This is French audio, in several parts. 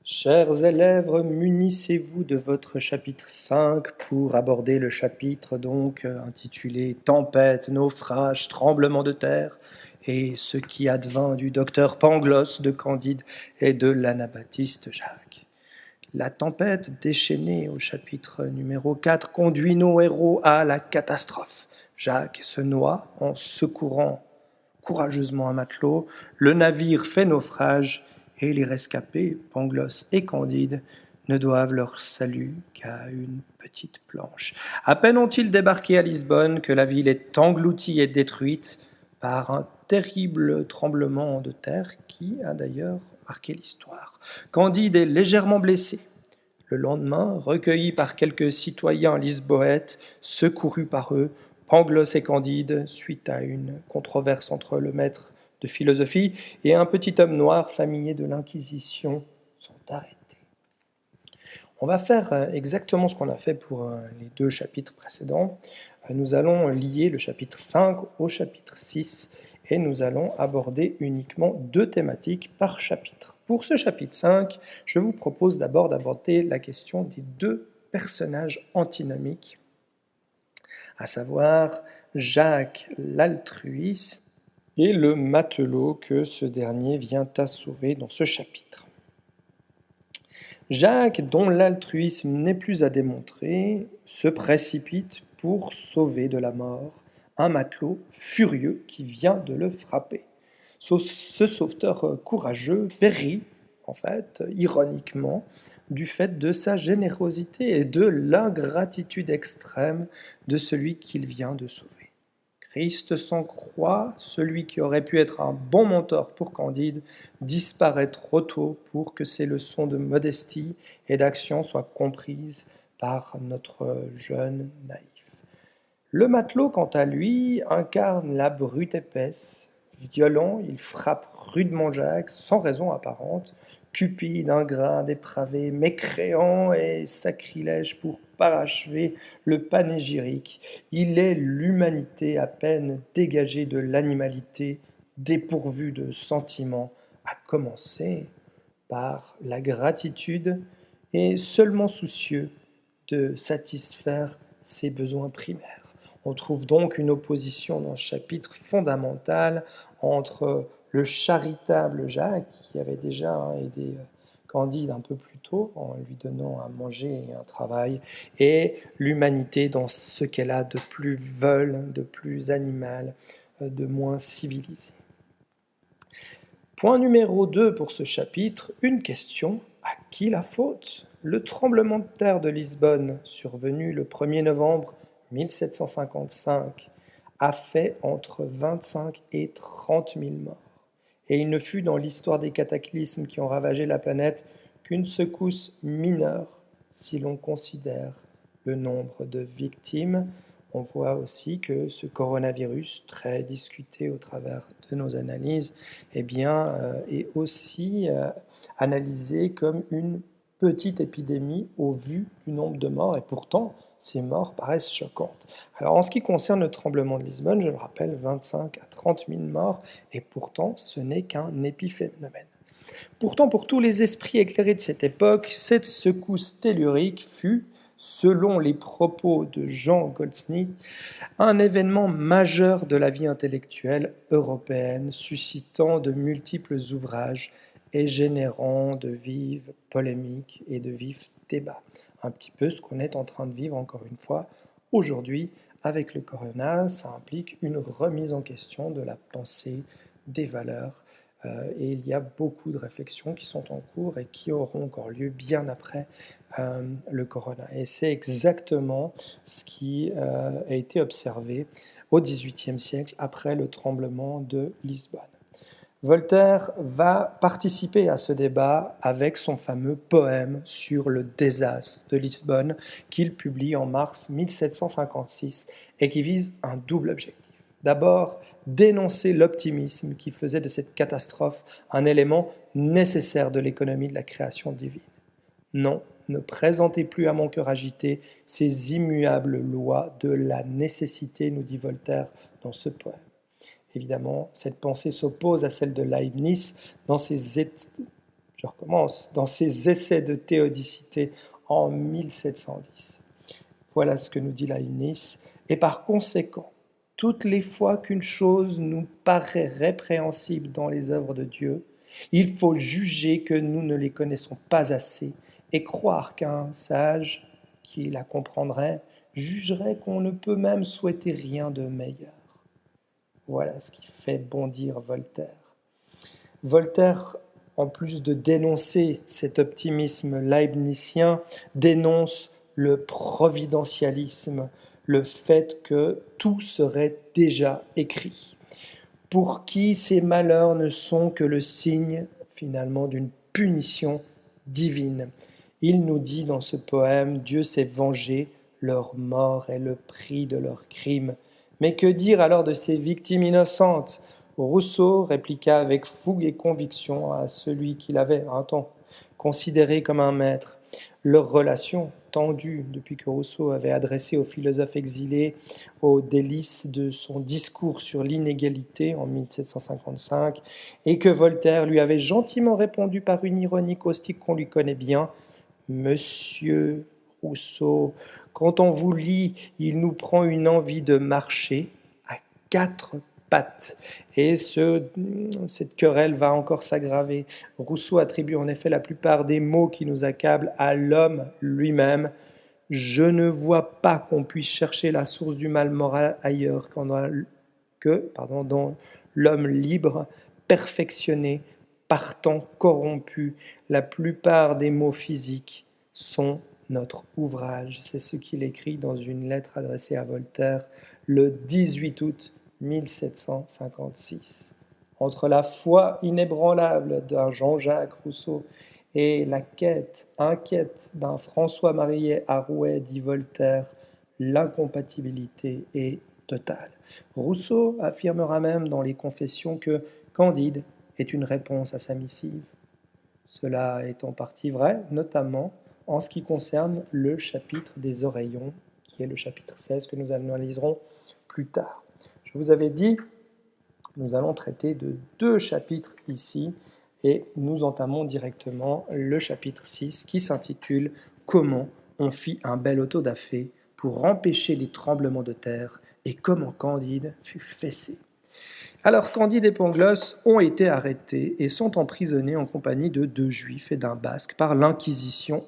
Chers élèves, munissez-vous de votre chapitre 5 pour aborder le chapitre intitulé Tempête, naufrage, tremblement de terre et ce qui advint du docteur Pangloss de Candide et de l'anabaptiste Jacques. La tempête déchaînée au chapitre numéro 4 conduit nos héros à la catastrophe. Jacques se noie en secourant courageusement un matelot, le navire fait naufrage et les rescapés, Pangloss et Candide, ne doivent leur salut qu'à une petite planche. À peine ont-ils débarqué à Lisbonne que la ville est engloutie et détruite par un terrible tremblement de terre qui a d'ailleurs marqué l'histoire. Candide est légèrement blessé. Le lendemain, recueilli par quelques citoyens lisboètes, secourus par eux, Pangloss et Candide, suite à une controverse entre le maître de philosophie et un petit homme noir familier de l'Inquisition, sont arrêtés. On va faire exactement ce qu'on a fait pour les deux chapitres précédents. Nous allons lier le chapitre 5 au chapitre 6 et nous allons aborder uniquement deux thématiques par chapitre. Pour ce chapitre 5, je vous propose d'abord d'aborder la question des deux personnages antinomiques, à savoir Jacques l'altruiste et le matelot que ce dernier vient à sauver dans ce chapitre. Jacques, dont l'altruisme n'est plus à démontrer, se précipite pour sauver de la mort un matelot furieux qui vient de le frapper. Ce sauveteur courageux périt, en fait, ironiquement, du fait de sa générosité et de l'ingratitude extrême de celui qu'il vient de sauver. Christ sans croix, celui qui aurait pu être un bon mentor pour Candide, disparaît trop tôt pour que ses leçons de modestie et d'action soient comprises par notre jeune naïf. Le matelot, quant à lui, incarne la brute épaisse. Violent, il frappe rudement Jacques, sans raison apparente, cupide, ingrat, dépravé, mécréant et sacrilège pour parachever le panégyrique. Il est l'humanité à peine dégagée de l'animalité, dépourvue de sentiments, à commencer par la gratitude et seulement soucieux de satisfaire ses besoins primaires. On trouve donc une opposition dans ce chapitre fondamentale entre le charitable Jacques, qui avait déjà aidé Candide un peu plus tôt en lui donnant à manger et un travail, et l'humanité dans ce qu'elle a de plus veule, de plus animal, de moins civilisé. Point numéro 2 pour ce chapitre, une question: à qui la faute? Le tremblement de terre de Lisbonne, survenu le 1er novembre 1755, a fait entre 25 et 30 000 morts. Et il ne fut dans l'histoire des cataclysmes qui ont ravagé la planète qu'une secousse mineure si l'on considère le nombre de victimes. On voit aussi que ce coronavirus, très discuté au travers de nos analyses, est aussi analysé comme une petite épidémie au vu du nombre de morts, et pourtant, ces morts paraissent choquantes. Alors, en ce qui concerne le tremblement de Lisbonne, je le rappelle, 25 à 30 000 morts, et pourtant, ce n'est qu'un épiphénomène. Pourtant, pour tous les esprits éclairés de cette époque, cette secousse tellurique fut, selon les propos de Jean Goldsmith, un événement majeur de la vie intellectuelle européenne, suscitant de multiples ouvrages et générant de vives polémiques et de vifs débats. Un petit peu ce qu'on est en train de vivre encore une fois aujourd'hui avec le corona. Ça implique une remise en question de la pensée, des valeurs, et il y a beaucoup de réflexions qui sont en cours et qui auront encore lieu bien après le corona. Et c'est exactement ce qui a été observé au XVIIIe siècle après le tremblement de Lisbonne. Voltaire va participer à ce débat avec son fameux poème sur le désastre de Lisbonne qu'il publie en mars 1756 et qui vise un double objectif. D'abord, dénoncer l'optimisme qui faisait de cette catastrophe un élément nécessaire de l'économie de la création divine. Non, ne présentez plus à mon cœur agité ces immuables lois de la nécessité, nous dit Voltaire dans ce poème. Évidemment, cette pensée s'oppose à celle de Leibniz dans ses Je recommence, dans ses essais de théodicité en 1710. Voilà ce que nous dit Leibniz. Et par conséquent, toutes les fois qu'une chose nous paraît répréhensible dans les œuvres de Dieu, il faut juger que nous ne les connaissons pas assez et croire qu'un sage qui la comprendrait jugerait qu'on ne peut même souhaiter rien de meilleur. Voilà ce qui fait bondir Voltaire. Voltaire, en plus de dénoncer cet optimisme leibnizien, dénonce le providentialisme, le fait que tout serait déjà écrit, pour qui ces malheurs ne sont que le signe finalement d'une punition divine. Il nous dit dans ce poème, Dieu s'est vengé, leur mort est le prix de leurs crimes. Mais que dire alors de ces victimes innocentes ? Rousseau répliqua avec fougue et conviction à celui qu'il avait un temps considéré comme un maître. Leur relation, tendue depuis que Rousseau avait adressé au philosophe exilé aux délices de son discours sur l'inégalité en 1755, et que Voltaire lui avait gentiment répondu par une ironie caustique qu'on lui connaît bien, « Monsieur Rousseau, quand on vous lit, il nous prend une envie de marcher à quatre pattes. » Et cette querelle va encore s'aggraver. Rousseau attribue en effet la plupart des maux qui nous accablent à l'homme lui-même. Je ne vois pas qu'on puisse chercher la source du mal moral ailleurs dans l'homme libre, perfectionné, partant corrompu. La plupart des maux physiques sont notre ouvrage. C'est ce qu'il écrit dans une lettre adressée à Voltaire le 18 août 1756. Entre la foi inébranlable d'un Jean-Jacques Rousseau et la quête inquiète d'un François-Marie Arouet, dit Voltaire, l'incompatibilité est totale. Rousseau affirmera même dans les Confessions que Candide est une réponse à sa missive. Cela est en partie vrai, notamment en ce qui concerne le chapitre des oreillons, qui est le chapitre 16 que nous analyserons plus tard. Je vous avais dit, nous allons traiter de 2 chapitres ici, et nous entamons directement le chapitre 6 qui s'intitule « Comment on fit un bel auto-da-fé pour empêcher les tremblements de terre et comment Candide fut fessé ». Alors Candide et Pangloss ont été arrêtés et sont emprisonnés en compagnie de 2 Juifs et d'un Basque par l'Inquisition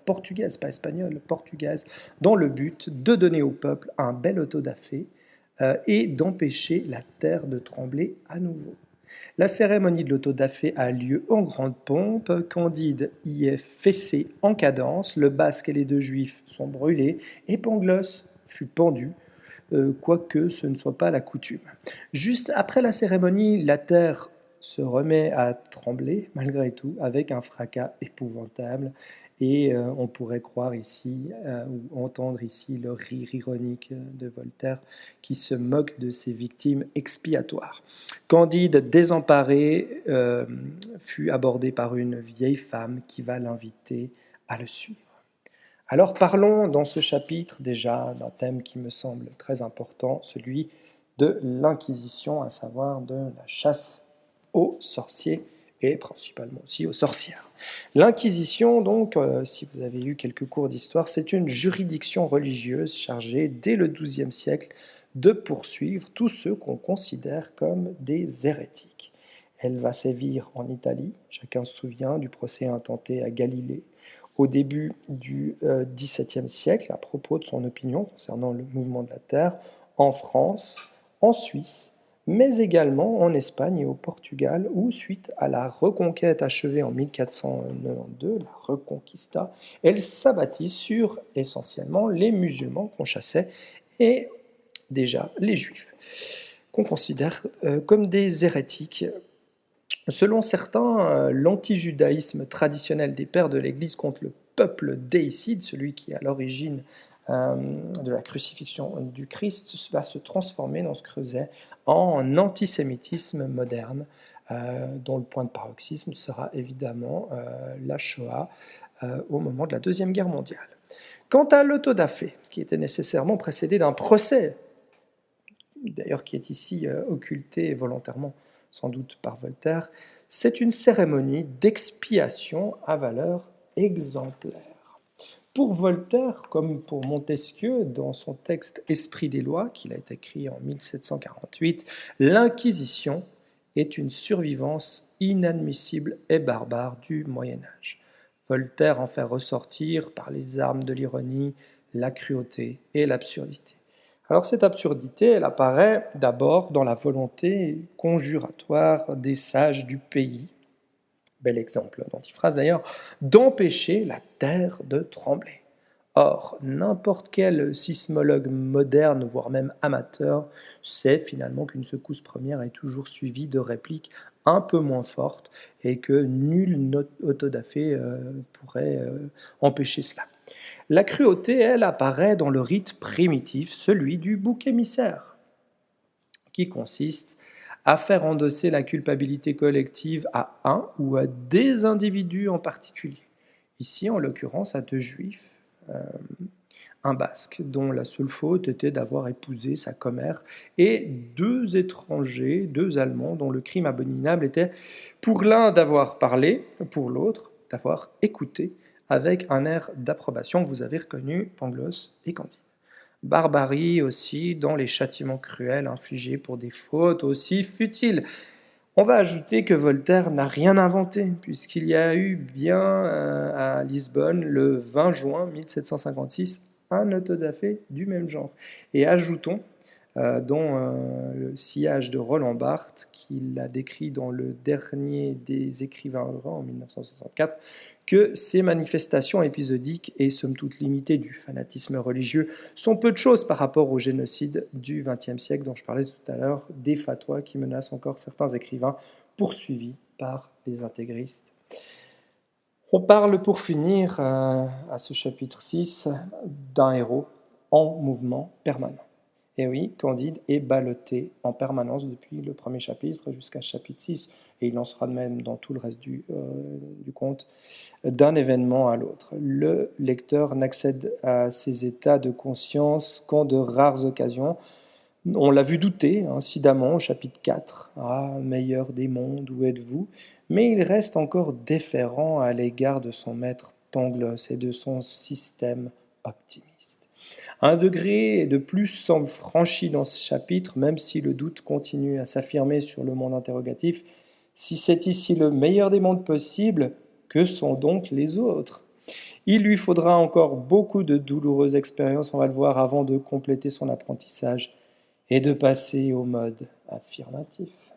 portugaise, pas espagnole, portugaise, dans le but de donner au peuple un bel auto-da-fé et d'empêcher la terre de trembler à nouveau. La cérémonie de l'auto-da-fé a lieu en grande pompe, Candide y est fessé en cadence, le Basque et les 2 Juifs sont brûlés et Pangloss fut pendu, quoique ce ne soit pas la coutume. Juste après la cérémonie, la terre se remet à trembler, malgré tout, avec un fracas épouvantable. Et on pourrait croire ici, ou entendre ici, le rire ironique de Voltaire, qui se moque de ses victimes expiatoires. Candide, désemparé, fut abordé par une vieille femme qui va l'inviter à le suivre. Alors parlons dans ce chapitre déjà d'un thème qui me semble très important, celui de l'Inquisition, à savoir de la chasse aux sorciers et principalement aussi aux sorcières. L'Inquisition, donc, si vous avez eu quelques cours d'histoire, c'est une juridiction religieuse chargée, dès le XIIe siècle, de poursuivre tous ceux qu'on considère comme des hérétiques. Elle va sévir en Italie, chacun se souvient du procès intenté à Galilée, au début du XVIIe siècle, à propos de son opinion concernant le mouvement de la Terre, en France, en Suisse, mais également en Espagne et au Portugal, où, suite à la reconquête achevée en 1492, la Reconquista, elle s'abattit sur essentiellement les musulmans qu'on chassait et déjà les juifs, qu'on considère comme des hérétiques. Selon certains, l'antijudaïsme traditionnel des pères de l'Église contre le peuple déicide, celui qui est à l'origine de la crucifixion du Christ, va se transformer dans ce creuset en antisémitisme moderne, dont le point de paroxysme sera évidemment la Shoah au moment de la Deuxième Guerre mondiale. Quant à l'auto-da-fé, qui était nécessairement précédé d'un procès, d'ailleurs qui est ici occulté volontairement sans doute par Voltaire, C'est une cérémonie d'expiation à valeur exemplaire. Pour Voltaire, comme pour Montesquieu, dans son texte Esprit des lois, qu'il a été écrit en 1748, l'Inquisition est une survivance inadmissible et barbare du Moyen Âge. Voltaire en fait ressortir, par les armes de l'ironie, la cruauté et l'absurdité. Alors cette absurdité, elle apparaît d'abord dans la volonté conjuratoire des sages du pays, bel exemple d'antiphrase d'ailleurs, d'empêcher la terre de trembler. Or, n'importe quel sismologue moderne, voire même amateur, sait finalement qu'une secousse première est toujours suivie de répliques un peu moins fortes et que nul autodafé pourrait empêcher cela. La cruauté, elle, apparaît dans le rite primitif, celui du bouc émissaire, qui consiste à faire endosser la culpabilité collective à un ou à des individus en particulier. Ici, en l'occurrence, à deux juifs, un basque dont la seule faute était d'avoir épousé sa commère, et deux étrangers, deux Allemands, dont le crime abominable était pour l'un d'avoir parlé, pour l'autre d'avoir écouté, avec un air d'approbation. Vous avez reconnu Pangloss et Candide. Barbarie aussi dans les châtiments cruels infligés pour des fautes aussi futiles. On va ajouter que Voltaire n'a rien inventé, puisqu'il y a eu bien à Lisbonne, le 20 juin 1756, un autodafé du même genre. Et ajoutons, dans le sillage de Roland Barthes, qu'il a décrit dans le dernier des écrivains heureux en 1964, que ces manifestations épisodiques et somme toute limitées du fanatisme religieux sont peu de choses par rapport au génocide du XXe siècle dont je parlais tout à l'heure, des fatwas qui menacent encore certains écrivains poursuivis par les intégristes. On parle pour finir à ce chapitre 6 d'un héros en mouvement permanent. Et oui, Candide est ballotté en permanence depuis le premier chapitre jusqu'à chapitre 6, et il en sera de même dans tout le reste du conte, d'un événement à l'autre. Le lecteur n'accède à ces états de conscience qu'en de rares occasions. On l'a vu douter, incidemment, au chapitre 4, « Ah, meilleur des mondes, où êtes-vous » mais il reste encore déférent à l'égard de son maître Pangloss et de son système optimiste. Un degré de plus semble franchi dans ce chapitre, même si le doute continue à s'affirmer sur le monde interrogatif. Si c'est ici le meilleur des mondes possibles, que sont donc les autres ? Il lui faudra encore beaucoup de douloureuses expériences, on va le voir, avant de compléter son apprentissage et de passer au mode affirmatif.